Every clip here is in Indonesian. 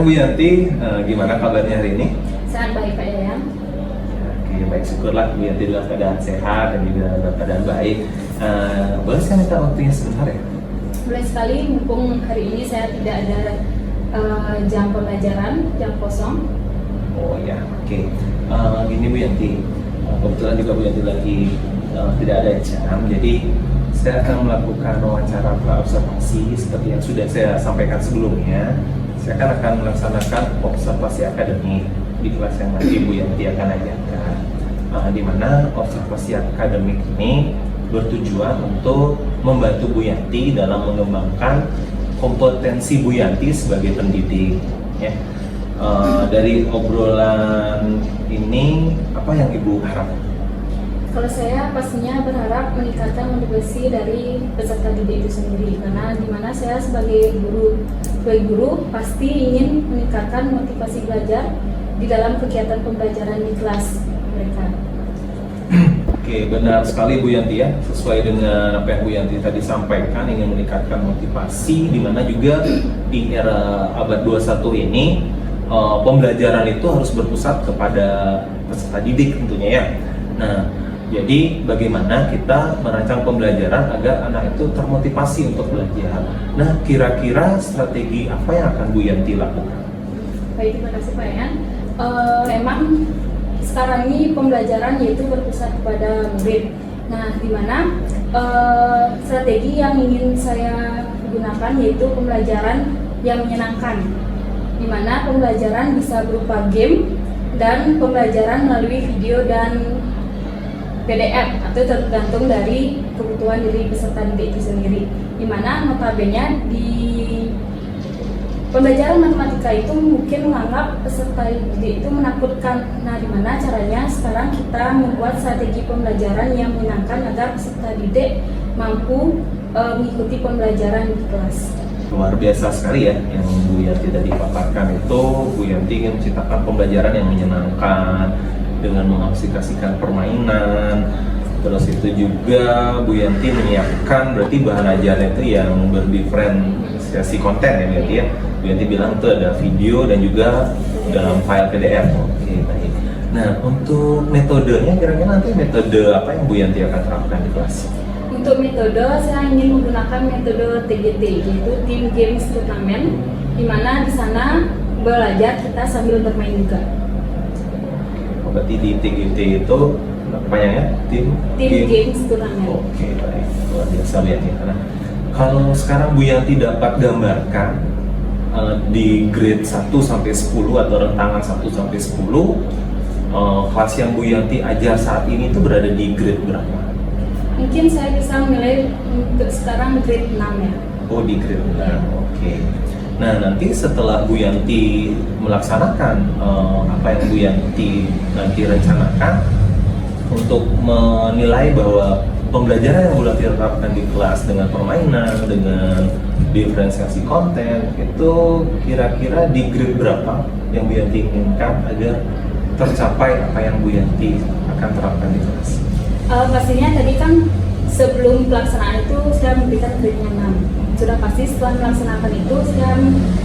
siang Bu Yanti, gimana kabarnya hari ini? Sangat baik Pak Yayang. Oke, baik, syukurlah Bu Yanti dalam keadaan sehat dan juga dalam keadaan baik. Boleh saya minta waktunya sebentar ya? Boleh sekali, mumpung hari ini saya tidak ada jam pembelajaran, jam kosong. Oh ya, oke. Gini Bu Yanti, kebetulan juga Bu Yanti lagi tidak ada jam, jadi saya akan melakukan wawancara pra-observasi seperti yang sudah saya sampaikan sebelumnya. Saya akan melaksanakan observasi akademik di kelas yang nanti Bu Yanti akan ajarkan, di mana observasi akademik ini bertujuan untuk membantu Bu Yanti dalam mengembangkan kompetensi Bu Yanti sebagai pendidik. Ya. Dari obrolan ini, apa yang Ibu harap? Kalau saya pastinya berharap meningkatkan motivasi dari peserta didik itu sendiri, karena dimana saya sebagai guru pasti ingin meningkatkan motivasi belajar di dalam kegiatan pembelajaran di kelas mereka. Oke, benar sekali Bu Yanti ya, sesuai dengan apa yang Bu Yanti tadi sampaikan, ingin meningkatkan motivasi, di mana juga di era abad 21 ini pembelajaran itu harus berpusat kepada peserta didik tentunya ya. Nah, jadi bagaimana kita merancang pembelajaran agar anak itu termotivasi untuk belajar. Nah, kira-kira strategi apa yang akan Bu Yanti lakukan? Baik, terima kasih Pak Yan. Emang sekarang ini pembelajaran yaitu berpusat kepada murid. Nah, di mana strategi yang ingin saya gunakan yaitu pembelajaran yang menyenangkan, di mana pembelajaran bisa berupa game dan pembelajaran melalui video dan PDF atau tergantung dari kebutuhan dari peserta didik itu sendiri. Di mana notabene di pembelajaran matematika itu mungkin menganggap peserta didik itu menakutkan. Nah, di mana caranya sekarang kita membuat strategi pembelajaran yang menyenangkan agar peserta didik mampu mengikuti pembelajaran di kelas. Luar biasa sekali ya yang Bu Yanti tadi paparkan itu. Bu Yanti ingin menciptakan pembelajaran yang menyenangkan dengan mengaplikasikan permainan. Terus itu juga Bu Yanti menyiapkan berarti bahan ajarnya itu yang berdiferensiasi konten ya Bu Yanti ya. Bu Yanti bilang itu ada video dan juga dalam file PDF. Oke, baik. Nah, untuk metodenya kira-kira nanti metode apa yang Bu Yanti akan terapkan di kelas? Untuk metode, saya ingin menggunakan metode TGT, yaitu Team Games Tournament, di mana di sana belajar kita sambil bermain juga. Berarti di TGT itu panjangnya Team Games Tournament. Oke, baik, luar biasa Bu Yanti. Karena kalau sekarang Bu Yanti dapat gambarkan di grade 1 sampai 10 atau rentangan 1 sampai 10, kelas yang Bu Yanti ajar saat ini itu berada di grade berapa? Mungkin saya bisa menilai untuk sekarang grade 6 ya. Oh, di grade 6, oke. Nah, nanti setelah Bu Yanti melaksanakan apa yang Bu Yanti nanti rencanakan untuk menilai bahwa pembelajaran yang Bu Yanti terapkan di kelas dengan permainan, dengan diferensiasi konten, itu kira-kira di grade berapa yang Bu Yanti inginkan agar tercapai apa yang Bu Yanti akan terapkan di kelas? Pastinya tadi kan sebelum pelaksanaan itu saya memberikan grade-nya 6. Sudah pasti setelah melaksanakan itu saya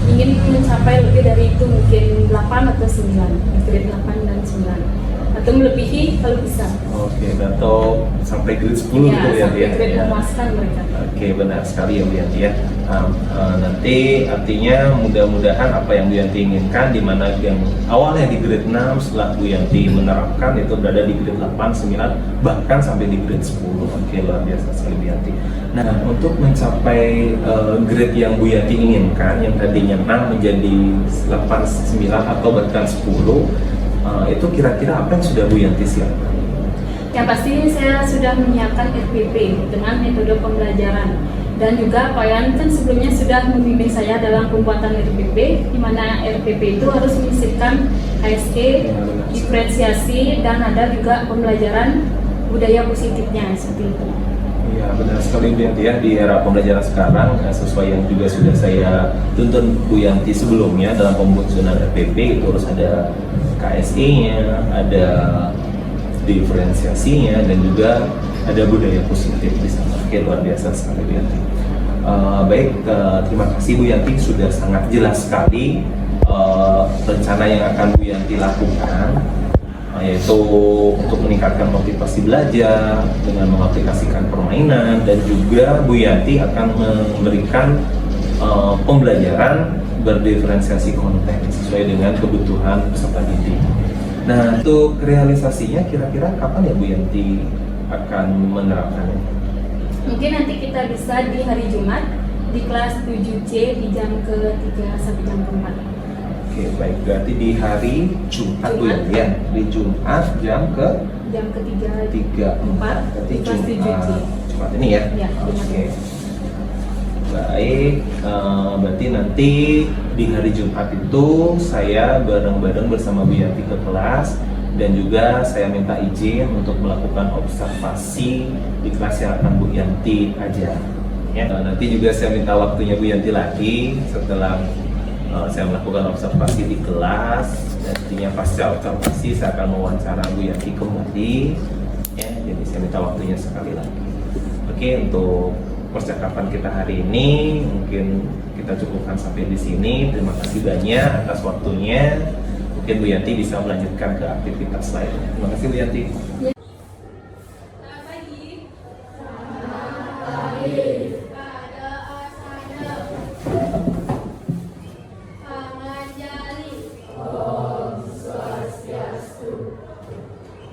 ingin mencapai lebih dari itu, mungkin 8 atau 9, grade 8 dan 9 atau melebihi kalau bisa. Oke, atau sampai grade 10 ya, gitu ya? Sampai grade memuaskan mereka. Oke, benar sekali ya Bu Yanti ya. Nanti artinya mudah-mudahan apa yang Bu Yanti inginkan, di mana yang awalnya di grade 6 setelah Bu Yanti menerapkan itu berada di grade 8, 9, bahkan sampai di grade 10. Oke, luar biasa sekali Bu Yanti. Nah, untuk mencapai grade yang Bu Yanti inginkan, yang tadinya 6 menjadi 8, 9 atau bahkan 10, itu kira-kira apa yang sudah Bu Yanti siapkan? Yang pasti saya sudah menyiapkan RPP dengan metode pembelajaran, dan juga Pak Yan kan sebelumnya sudah membimbing saya dalam pembuatan RPP, di mana RPP itu harus menyisipkan HSE, diferensiasi, dan ada juga pembelajaran budaya positifnya seperti itu. Ya, benar sekali Bu Yanti ya, di era pembelajaran sekarang sesuai yang juga sudah saya tuntun Bu Yanti sebelumnya dalam pembuatan RPP, itu harus ada KSE-nya, ada diferensiasinya, dan juga ada budaya positif di sana. Oke, luar biasa sekali Bu Yanti. Baik, terima kasih Bu Yanti, sudah sangat jelas sekali rencana yang akan Bu Yanti lakukan, yaitu untuk meningkatkan motivasi belajar dengan mengaplikasikan permainan, dan juga Bu Yanti akan memberikan pembelajaran berdiferensiasi konten sesuai dengan kebutuhan peserta didik. Nah, untuk realisasinya kira-kira kapan ya Bu Yanti akan menerapkannya? Mungkin nanti kita bisa di hari Jumat di kelas 7C di jam ke-3 sampai jam ke-4. Oke, baik. Berarti di hari Jumat Bu Yanti ya? Di Jumat jam ke-3, 4. Berarti di kelas 7C. Jumat ini ya? Ya, Oke. Baik, berarti nanti di hari Jumat itu saya bareng-bareng bersama Bu Yanti ke kelas, dan juga saya minta izin untuk melakukan observasi di kelas yang akan Bu Yanti ajar. Ya, nanti juga saya minta waktunya Bu Yanti lagi setelah saya melakukan observasi di kelas, dan nantinya pasca observasi saya akan mewawancara Bu Yanti kembali. Ya, jadi saya minta waktunya sekali lagi. Oke, untuk percakapan kita hari ini mungkin kita cukupkan sampai di sini. Terima kasih banyak atas waktunya. Mungkin Bu Yanti bisa melanjutkan ke aktivitas lainnya. Terima kasih Bu Yanti. Selamat pagi. Pada asalnya mengajari.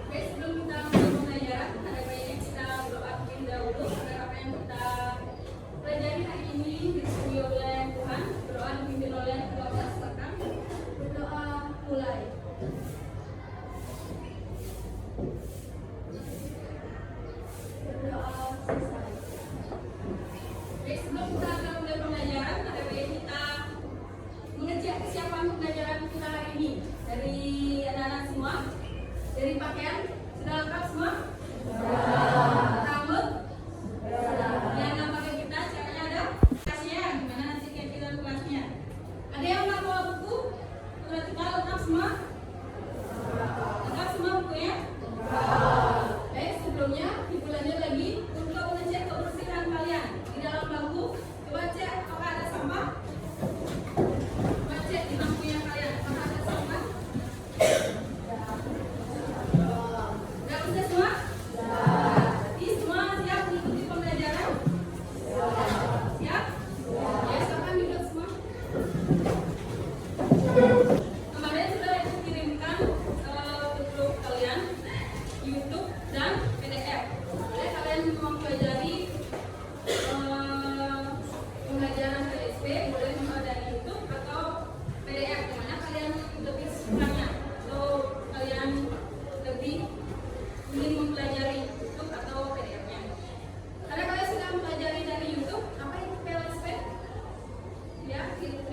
Oke, sebelum kita mulai pembelajaran, ada baiknya kita berdoa terlebih dahulu agar apa yang kita pelajari hari ini diberkati oleh Tuhan. Berdoa dipimpin oleh Kedua Belas Rekan. Berdoa mulai. Berdoa selesai. Oke, sebelum kita akan mulai pembelajaran, ada baiknya kita mengecek kesiapan pembelajaran kita hari ini. Dari anak-anak semua, dari pakaian sudah lengkap semua? Rambut? Yang nggak pakai kita, caranya ada? Kelasnya, gimana nanti kegiatan kelasnya? Ada yang nggak bawa buku? Sudah kita lengkap semua? Lengkap semua bukunya? Baik, sebelumnya dilanjut lagi untuk mengecek kebersihan kalian di dalam bangku. Coba cek apakah ada sampah. Coba cek di bangkunya kalian apakah ada sampah. Udah bisa semua? Jadi semua siap mengikuti pembelajaran? Siap? Ya, silakan duduk semua. Kemarin sudah aku kirimkan ke grup kalian YouTube dan PDF. Boleh kalian mempelajari pembelajaran PSP, boleh dari YouTube atau PDF, dimana kalian lebih sukanya atau kalian lebih ingin mempelajari YouTube atau PDF-nya. Karena kalian sudah mempelajari dari YouTube, apa itu PSP? Ya, klik.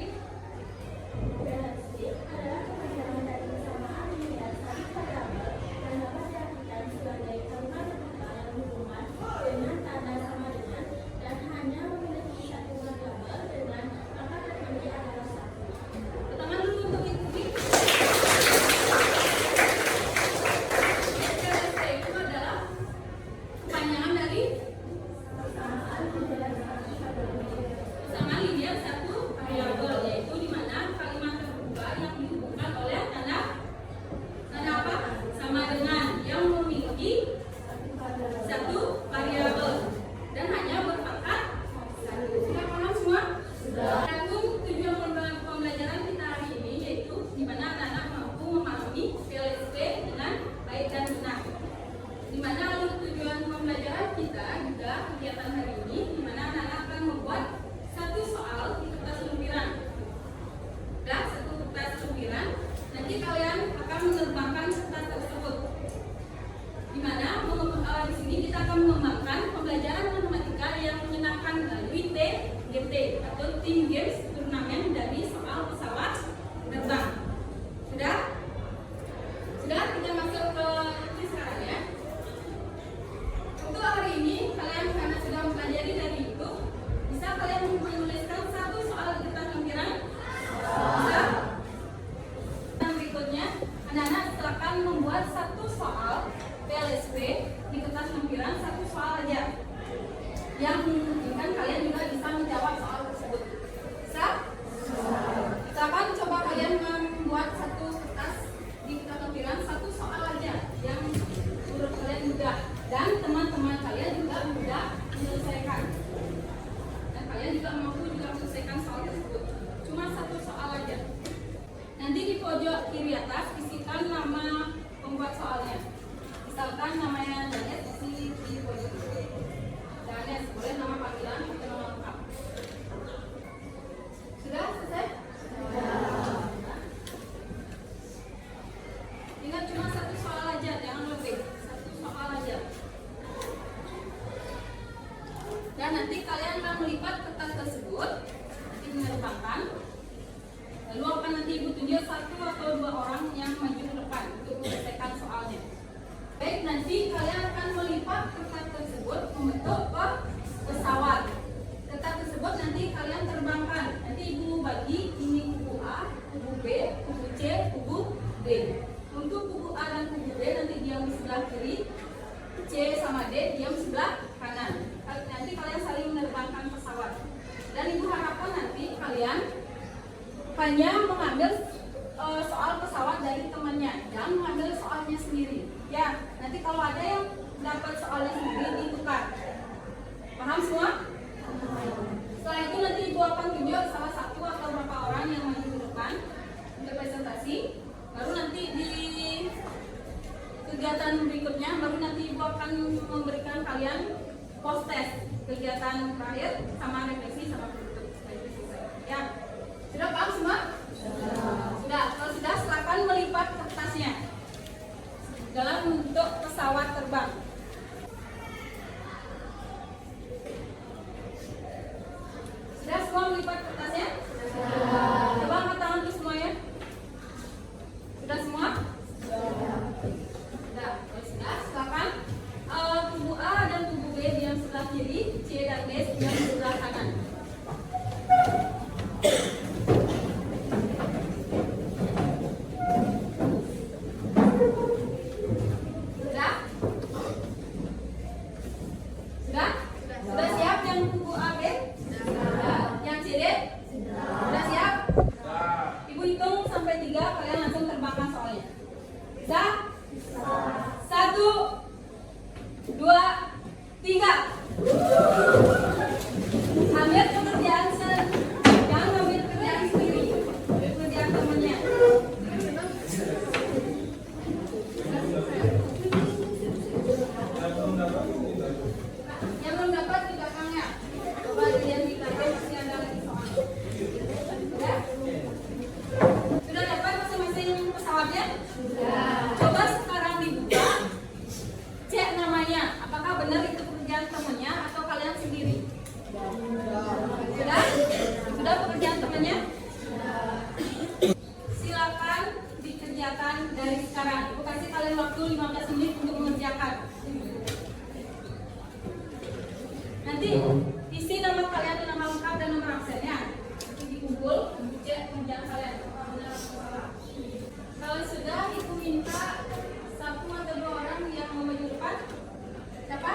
Adalah pemajaran dari kesamaan mendasari variabel dan dapat diartikan sebagai kalimat pertukaran hubungan dengan tanda sama dengan dan hanya memiliki satu variabel dengan angka tertinggi adalah 1. Pertama dulu untuk ikuti. PSP itu adalah kepanjangan dari Kesamaan mendasari variabel. kesamaan linear satu variabel, yaitu di mana kalimat terbuka yang dihubungkan oleh tanda apa? Sama dengan yang memiliki satu variabel dan hanya berpangkat 1. Sudah paham semua? Sudah. Adapun tujuan pembelajaran kita hari ini yaitu di mana anak-anak mampu memahami PLSP dengan baik dan benar. Di mana tujuan pembelajaran kita juga kegiatan hari ini, di mana anak-anak akan membuat satu soal di kertas lempiran. Dan satu kertas lempiran, nanti kalian akan menerbangkan kertas tersebut. Di mana di sini kita akan sebelah kiri, C sama D diam sebelah kanan. Nanti kalian saling menerbangkan pesawat. Dan ibu harapkan nanti kalian hanya mengambil soal pesawat dari temannya, jangan mengambil soalnya sendiri. Ya, nanti kalau ada yang dapat soalnya sendiri ditukar. Paham semua? Setelah itu nanti ibu akan tunjuk salah satu atau beberapa orang yang maju ke depan untuk presentasi. Baru nanti di kegiatan berikutnya, baru nanti ibu akan memberikan kalian post test kegiatan terakhir sama refleksi sama penutup. Ya, sudah paham semua? Sudah. Kalau sudah, silakan melipat kertasnya dalam bentuk pesawat terbang. Sudah semua melipat kertasnya? Coba angkat tangan tuh semuanya. Sudah semua? Sudah. Kalau sudah, silakan kubu A dan kubu B diam sebelah kiri, C dan D diam sebelah kanan. Sudah? Sudah? Sudah siap yang kubu A, B? Sudah. Yang C, D? Sudah siap? Ibu hitung sampai 3, kalian langsung terbangkan soalnya. Sudah? 1, 2, 3. Ambil pekerjaan jangan ambil pekerjaan sendiri, pekerjaan temannya. Yang belum dapat di belakangnya, coba dilihat di belakang masih ada lagi soal. Sudah? Sudah dapat masing-masing pesawatnya? Sudah. Coba sekarang dibuka, cek namanya, apakah benar itu pekerjaan temannya atau kalian sendiri? Sudah? Sudah pekerjaan temannya? Silakan dikerjakan dari sekarang. Ibu kasih kalian waktu 15 menit untuk mengerjakan. Nanti isi nama kalian, nama lengkap dan nomor absennya. Nanti dikumpul, cek pekerjaan kalian. Apakah benar atau salah? Kalau sudah, ibu minta 1 atau 2 orang yang mau maju depan. Siapa?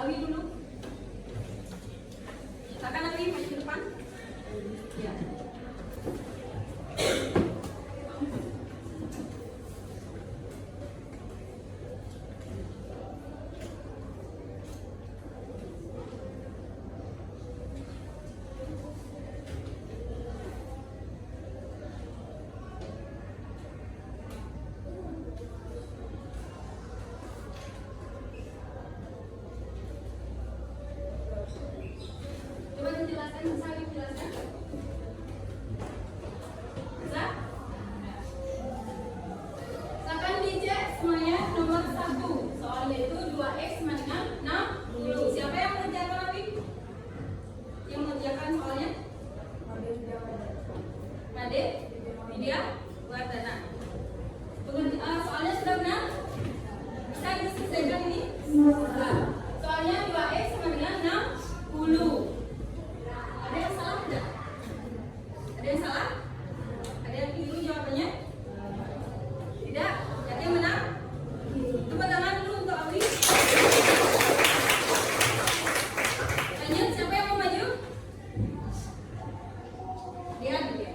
Awi dulu. Silakan Awi maju depan. Ya. Coba dijelaskan, bisa dijelaskan? Bisa? Silakan dicek semuanya nomor 1. Soalnya itu 2x sama dengan 60. Siapa yang mengerjakan Abi? Yang mengerjakan soalnya? Made? Widya? Wardana. Soalnya sudah benar? Bisa diselesaikan ini? Nah, soalnya 2x sama dengan 60. Ada yang salah tidak? Ada yang salah? Ada yang keliru jawabannya? Tidak? Jadi yang benar? Tepuk tangan dulu untuk Awi. Lanjut, siapa yang mau maju? Lihat dulu ya.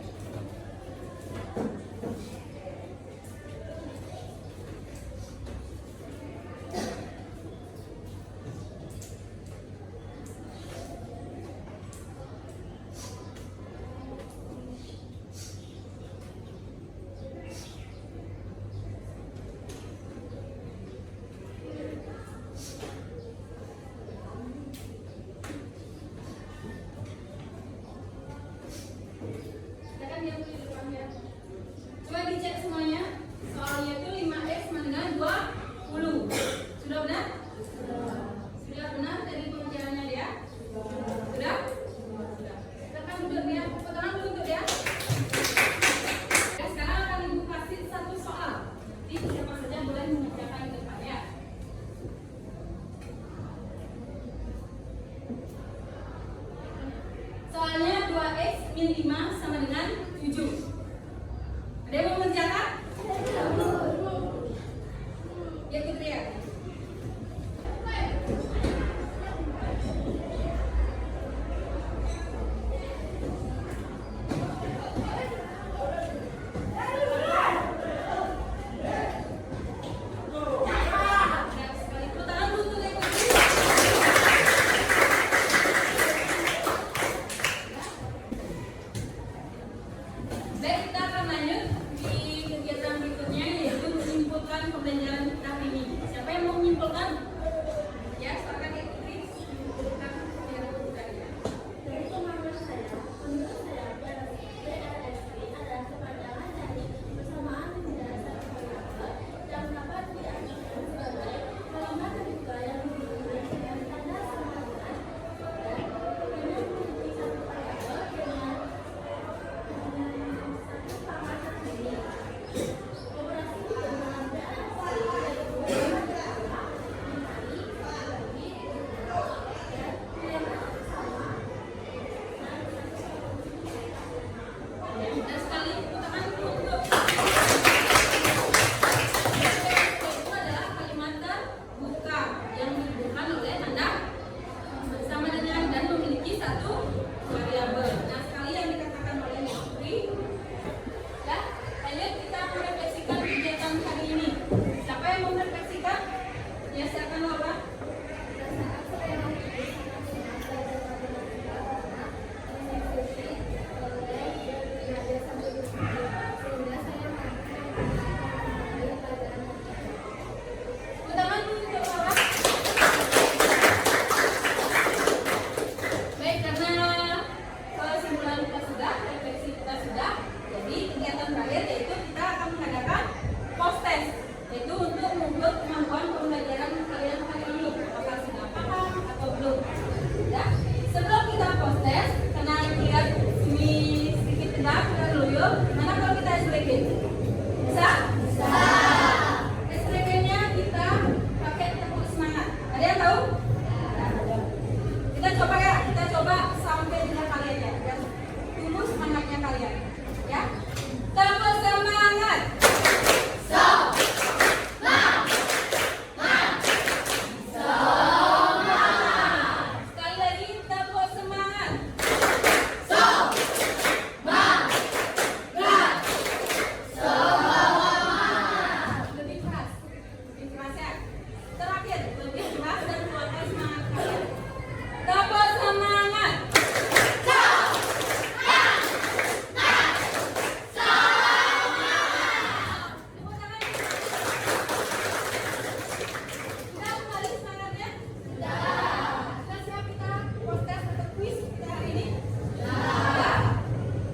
Silakan diam dulu di depan ya. Coba dicek semuanya. Soalnya itu 5x sama dengan 20. Sudah benar? Sudah benar dari pengerjaannya dia? Sudah? Sudah. Silakan duduk dia. Tepuk tangan dulu untuk dia. Ya, sekarang akan ibu kasih 1 soal. Jadi siapa saja boleh mengerjakan di depan ya. Soalnya 2x min 5 sama dengan 7. Ada yang mau mengerjakan? Punten. Ya, silakan Ibu Putri. Bukan biar budaya. Dari pengalaman saya, menurut saya BLSP adalah kepanjangan dari persamaan penjelasan variabel yang dapat diartikan sebagai kalimat kedua yang dihubungkan dengan tanda sama dengan dan dengan memiliki satu variabel dengan satu parameter ini. Operasi dalam BLSP yaitu mencari, membagi, dan pilihan sama. Dan sekali tangan untuk itu adalah kalimat terbuka yang dihubungkan oleh tanda sama dengan dan memiliki satu variabel. Nah, sekali yang dikatakan oleh Ibu Putri, ya, lanjut kita merefleksikan kegiatan hari ini. Siapa yang mau merefleksikan? Ya, silakan Laura. Saat saya Tangan untuk Laura. Baik, karena kesimpulan kita sudah, refleksi kita sudah, jadi kegiatan terakhir yaitu kita akan mengadakan post test, yaitu untuk mengukur kemampuan pembelajaran kalian hari ini, apakah sudah paham atau belum. Ya, sebelum kita post test, karena lihat ini sedikit tegak, kita loyo, mana kalau kita SPG? Bisa? Bisa. SPG-nya kita pakai tepuk semangat. Ada yang tahu? Kita coba ya, kita coba sampai dengan kalian ya, biar tumbuh semangatnya kalian. Ya, tepuk semangat. Sekali lagi, tepuk semangat. Lebih keras ya. Terakhir, lebih keras dan kuatkan semangat kalian. Tepuk semangat. Tepuk tangan. Sudah kembali semangatnya? Sudah siap kita podcast atau quiz kita hari ini? Sudah.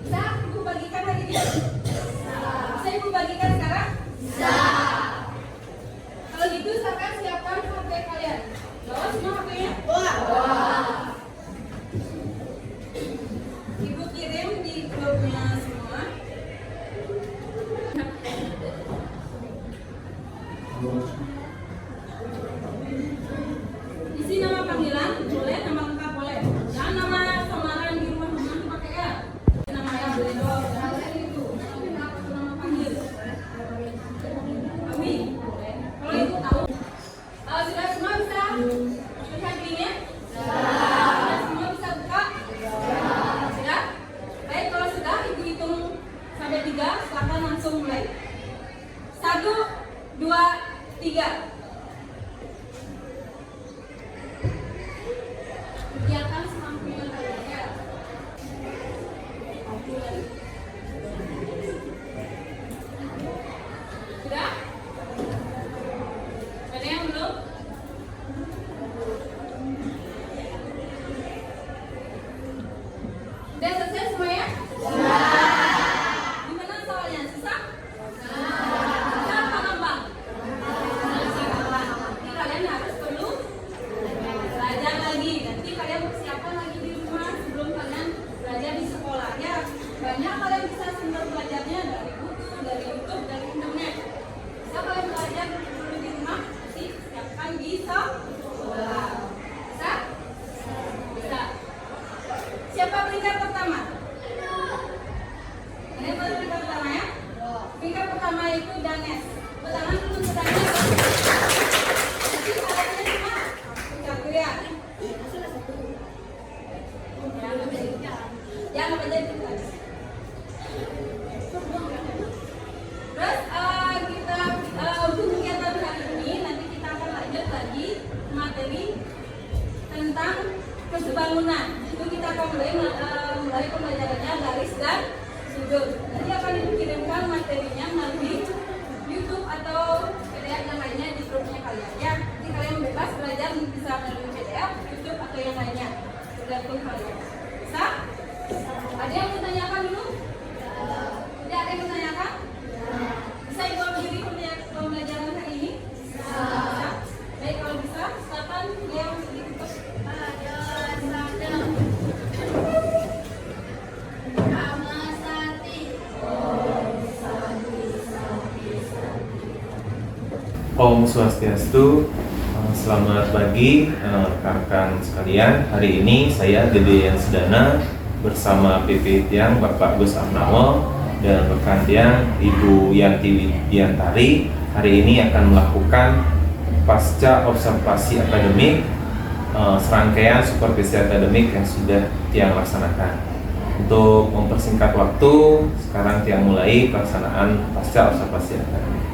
Bisa Ibu bagikan hari ini? Bisa Ibu bagikan sekarang? Kalau gitu silakan siapkan HP kalian. Bawa semua HP-nya? Ibu kirim di grupnya semua. Isi nama panggilan boleh, nama lengkap boleh. Jangan nama samaran di rumah teman pakai ya. Nama yang boleh doang. Jangan itu. Tapi nama panggil. Abi, kalau itu tahu. Sudah semua bisa lihat linknya? Sudah semua bisa buka? Sudah? Baik, kalau sudah Ibu hitung sampai 3, silakan langsung mulai. 1, 2, 3. Kegiatan semampunya kalian ya. Sudah? Ada yang belum? Sudah selesai semuanya? Gimana soalnya? Susah? Susah apa gampang? Nanti kalian harus perlu belajar lagi. Nanti kalian persiapkan lagi di rumah sebelum kalian belajar di sekolah. Ya, banyak kalian bisa sumber belajarnya dari buku, dari YouTube, dari internet. Bisa kalian belajar dulu di rumah, nanti siapkan di sekolah. Bisa? Bisa. Siapa peringkat pertama? Ini baru peringkat pertama ya? Peringkat pertama itu Danes. Tangan dulu ke Danes. Nanti kalian semua peringkat kedua. Jangan apa jadi kita. Terus kita untuk kegiatan hari ini nanti kita akan lanjut lagi materi tentang kesebangunan. Itu kita akan mulai pembelajarannya garis dan sudut. Nanti akan dikirimkan materinya melalui YouTube atau PDF yang lainnya di grupnya kalian ya. Nanti kalian Om Swastiastu, selamat pagi rekan-rekan sekalian. Hari ini saya Dede Yan Sedana bersama PP Tiang Bapak Gus Amnawa dan rekan Tiang Ibu Yanti Widiantari hari ini akan melakukan pasca observasi akademik serangkaian supervisi akademik yang sudah Tiang laksanakan. Untuk mempersingkat waktu, sekarang Tiang mulai pelaksanaan pasca observasi akademik.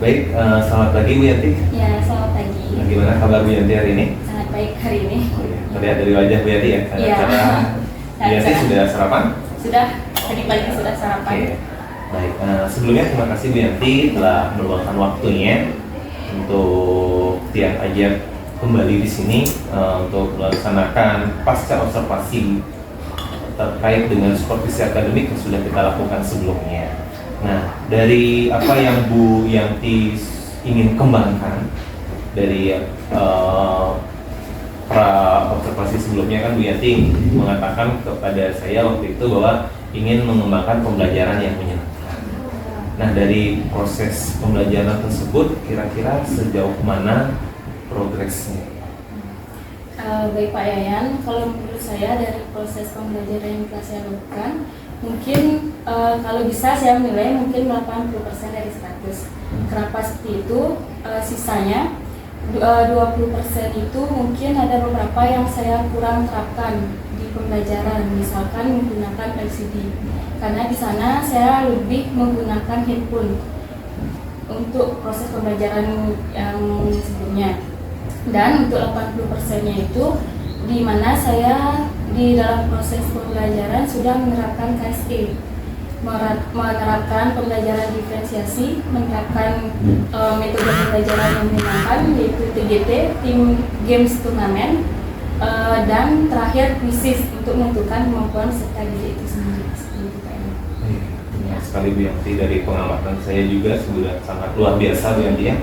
Baik, selamat pagi Bu Yanti. Ya, selamat pagi. Bagaimana kabar Bu Yanti hari ini? Sangat baik hari ini. Oh ya, terlihat dari wajah Bu Yanti ya. Iya. Bu Yanti sudah sarapan? Sudah, tadi pagi sudah sarapan. Oke. Baik, sebelumnya terima kasih Bu Yanti telah meluangkan waktunya untuk Tiang ajak kembali di sini untuk melaksanakan pasca observasi terkait dengan supervisi akademik yang sudah kita lakukan sebelumnya. Nah, dari apa yang Bu Yanti ingin kembangkan dari pra observasi sebelumnya, kan Bu Yanti mengatakan kepada saya waktu itu bahwa ingin mengembangkan pembelajaran yang menyenangkan. Nah, dari proses pembelajaran tersebut kira-kira sejauh mana progresnya? Baik Pak Yayan, kalau menurut saya dari proses pembelajaran yang telah saya lakukan, mungkin kalau bisa saya menilai mungkin 80% dari 100. Kenapa seperti itu? Sisanya 20% itu mungkin ada beberapa yang saya kurang terapkan di pembelajaran, misalkan menggunakan LCD. Karena di sana saya lebih menggunakan handphone untuk proses pembelajaran yang sebelumnya. Dan untuk 80%-nya itu di mana saya di dalam proses pembelajaran sudah menerapkan KSE, menerapkan pembelajaran diferensiasi, menerapkan metode pembelajaran yang menyenangkan yaitu TGT, Team Games Turnamen, dan terakhir kuisis untuk menentukan kemampuan peserta didik itu sendiri. Benar sekali Bu Yanti, dari pengamatan saya juga sudah sangat luar biasa Bu Yanti ya.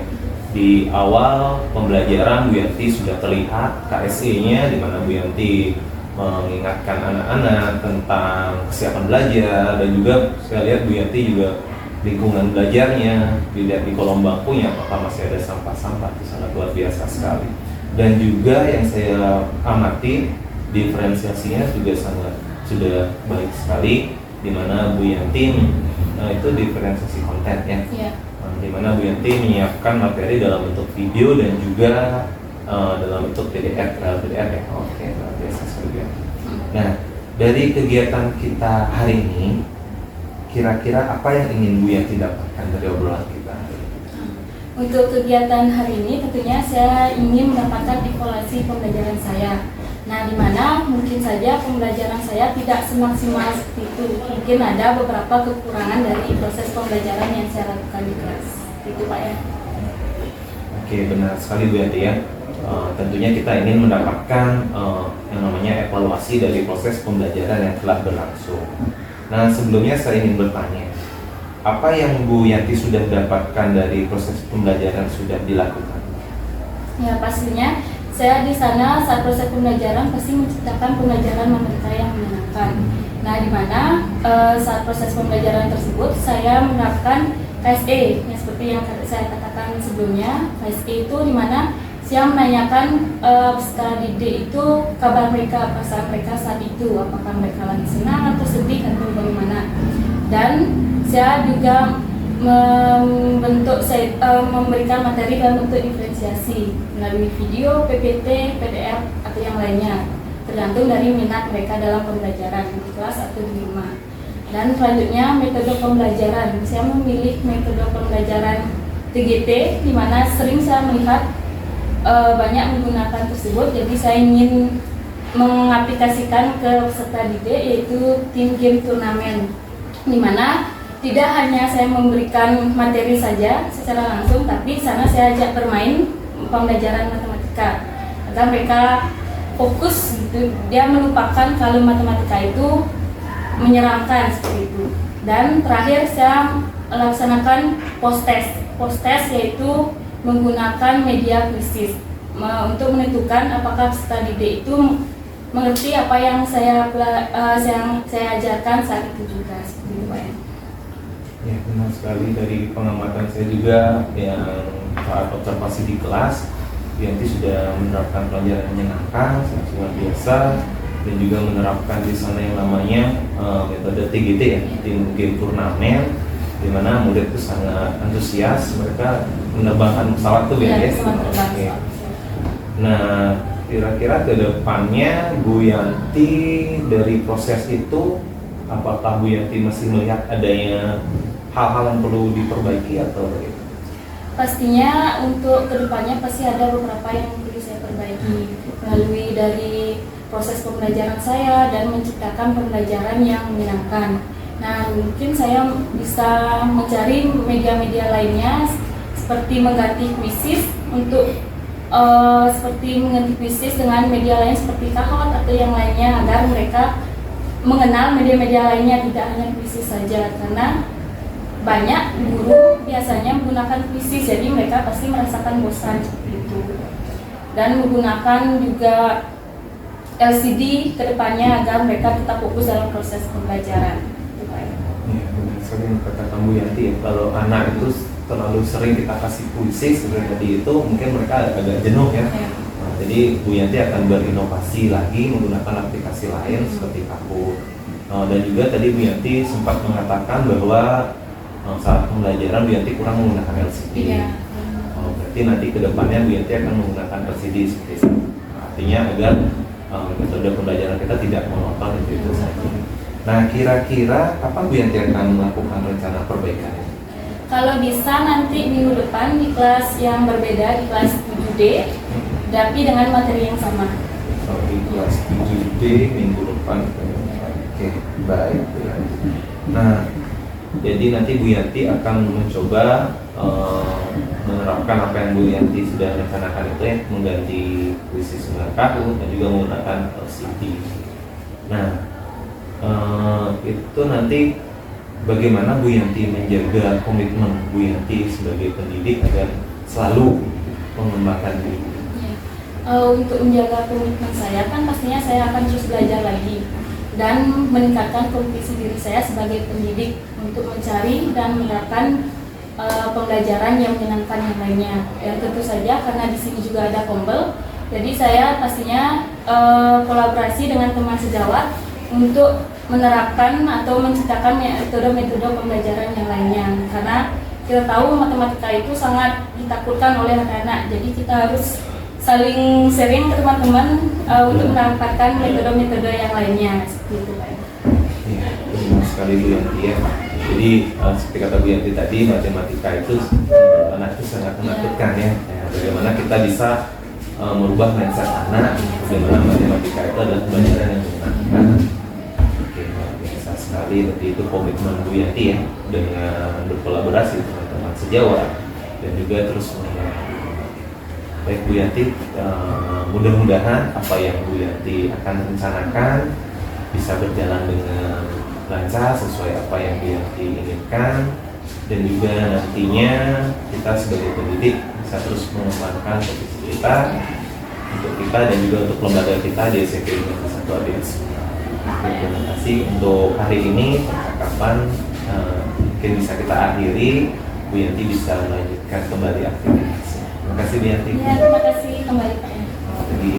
Di awal pembelajaran Bu Yanti sudah terlihat KSE-nya, di mana Bu Yanti mengingatkan anak-anak tentang kesiapan belajar, dan juga saya lihat Bu Yanti juga lingkungan belajarnya, dilihat di kolom bangkunya apakah masih ada sampah-sampah, itu sangat luar biasa sekali. Dan juga yang saya amati diferensiasinya juga sudah baik sekali, di mana Bu Yanti itu diferensiasi konten ya. Yeah. Di mana Bu Yanti menyiapkan materi dalam bentuk video dan juga dalam bentuk PDF ya. Oke, luar biasa sekali. Nah, dari kegiatan kita hari ini, kira-kira apa yang ingin Bu Yanti dapatkan dari obrolan kita? Untuk kegiatan hari ini tentunya saya ingin mendapatkan evaluasi pembelajaran saya. Nah, di mana mungkin saja pembelajaran saya tidak semaksimal seperti itu. Mungkin ada beberapa kekurangan dari proses pembelajaran yang saya lakukan di kelas. Itu Pak ya. Oke, benar sekali Bu Yanti ya. Tentunya kita ingin mendapatkan yang namanya evaluasi dari proses pembelajaran yang telah berlangsung. Nah, sebelumnya saya ingin bertanya, apa yang Bu Yanti sudah dapatkan dari proses pembelajaran sudah dilakukan? Ya, pastinya saya di sana saat proses pembelajaran pasti menciptakan pembelajaran materi yang menyenangkan. Nah, di mana saat proses pembelajaran tersebut saya menerapkan KSE, yang seperti yang saya katakan sebelumnya. KSE itu di mana saya menanyakan peserta didik itu kabar mereka, perasaan mereka saat itu, apakah mereka lagi senang atau sedih atau bagaimana. Dan saya juga memberikan materi dalam bentuk diferensiasi melalui video, PPT, PDF atau yang lainnya, tergantung dari minat mereka dalam pembelajaran di kelas atau di rumah. Dan selanjutnya metode pembelajaran, saya memilih metode pembelajaran TGT, di mana sering saya melihat banyak menggunakan tersebut. Jadi saya ingin mengaplikasikan ke peserta didik yaitu Team Game Turnamen, di mana tidak hanya saya memberikan materi saja secara langsung, tapi sana saya ajak bermain pembelajaran matematika agar mereka fokus gitu. Dia melupakan kalau matematika itu menyeramkan seperti itu. Dan terakhir saya laksanakan post test yaitu menggunakan media kuisis untuk menentukan apakah peserta didik itu mengerti apa yang saya ajarkan saat itu juga, seperti itu Pak ya. Ya, benar sekali. Dari pengamatan saya juga yang saat observasi di kelas, Bu Yanti sudah menerapkan pelajaran yang menyenangkan, sangat luar biasa, dan juga menerapkan di sana yang namanya metode TGT ya, tim game turnamen, di mana murid itu sangat antusias, mereka menerbangkan pesawat tuh ya. Pesawat terbang. Oke. Nah, kira-kira ke depannya Bu Yanti dari proses itu, apakah Bu Yanti masih melihat adanya hal-hal yang perlu diperbaiki atau bagaimana? Pastinya untuk kedepannya pasti ada beberapa yang perlu saya perbaiki melalui dari proses pembelajaran saya dan menciptakan pembelajaran yang menyenangkan. Nah, mungkin saya bisa mencari media-media lainnya seperti mengganti kuisis untuk dengan media lain seperti Kahoot atau yang lainnya agar mereka mengenal media-media lainnya, tidak hanya kuisis saja, karena banyak guru biasanya menggunakan kuisis, jadi mereka pasti merasakan bosan seperti itu. Dan menggunakan juga LCD ke depannya agar mereka tetap fokus dalam proses pembelajaran. Ya, benar sekali yang kata Bu Yanti ya, kalau anak itu terlalu sering kita kasih puisi seperti tadi itu mungkin mereka agak jenuh ya. Nah, jadi Bu Yanti akan berinovasi lagi menggunakan aplikasi lain seperti Kahoot. Dan juga tadi Bu Yanti sempat mengatakan bahwa saat pembelajaran Bu Yanti kurang menggunakan LCD. Berarti nanti ke depannya Bu Yanti akan menggunakan LCD seperti itu. Artinya agar metode pembelajaran kita tidak monoton itu saja. Nah, kira-kira kapan Bu Yanti akan melakukan rencana perbaikannya? Kalau bisa nanti minggu depan di kelas yang berbeda, di kelas 7D, tapi dengan materi yang sama. Di kelas 7D minggu depan. Oke, baik. Nah, jadi nanti Bu Yanti akan mencoba menerapkan apa yang Bu Yanti sudah rencanakan itu ya, mengganti kuisis dengan Kahoot dan juga menggunakan LCD. Nah, itu nanti bagaimana Bu Yanti menjaga komitmen Bu Yanti sebagai pendidik agar selalu mengembangkan diri? Untuk menjaga komitmen saya kan pastinya saya akan terus belajar lagi dan meningkatkan kompetisi diri saya sebagai pendidik untuk mencari dan menerapkan pembelajaran yang menyenangkan yang lainnya. Yang tentu saja karena di sini juga ada Kombel, jadi saya pastinya kolaborasi dengan teman sejawat untuk menerapkan atau menciptakan metode-metode pembelajaran yang lainnya. Karena kita tahu matematika itu sangat ditakutkan oleh anak-anak, jadi kita harus saling sharing ke teman-teman untuk menampakkan metode-metode yang lainnya seperti itu, Pak. Ya, benar sekali Bu Yanti ya. Jadi seperti kata Bu Yanti tadi, matematika itu anak itu sangat menakutkan ya. Bagaimana kita bisa merubah mindset anak, bagaimana matematika itu adalah pembelajaran yang menyenangkan. Oke, luar biasa sekali. Berarti itu komitmen Bu Yanti ya, dengan berkolaborasi dengan teman sejawat dan juga terus mengingatkan. Baik Bu Yanti, mudah-mudahan apa yang Bu Yanti akan rencanakan bisa berjalan dengan lancar sesuai apa yang Bu Yanti inginkan, dan juga nantinya kita sebagai pendidik bisa terus mengembangkan posisi kita untuk kita dan juga untuk lembaga kita di SMP Negeri 1 ADS. Terima kasih untuk hari ini percakapan mungkin bisa kita akhiri. Bu Yanti bisa melanjutkan kembali aktivitas. Terima kasih Bu Yanti. Ya, terima kasih kembali Pak. Jadi